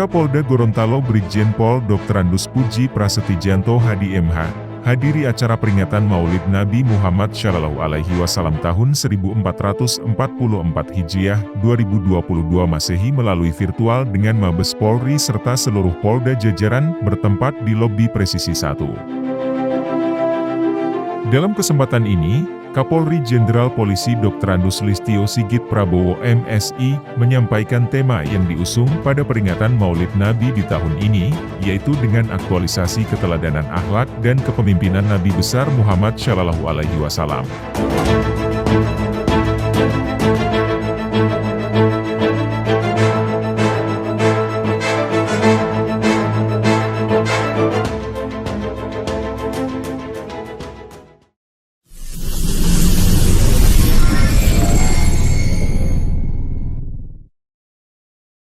Wakapolda Gorontalo Brigjen Pol Dr. Andus Puji Prasetyanto Hadi MH, hadiri acara peringatan Maulid Nabi Muhammad Shallallahu Alaihi Wasallam tahun 1444 Hijriah 2022 Masehi melalui virtual dengan Mabes Polri serta seluruh Polda jajaran bertempat di lobi Presisi 1. Dalam kesempatan ini, Kapolri Jenderal Polisi Dr. Andus Listio Sigit Prabowo MSI menyampaikan tema yang diusung pada peringatan Maulid Nabi di tahun ini, yaitu dengan aktualisasi keteladanan akhlak dan kepemimpinan Nabi besar Muhammad Shallallahu Alaihi Wasallam.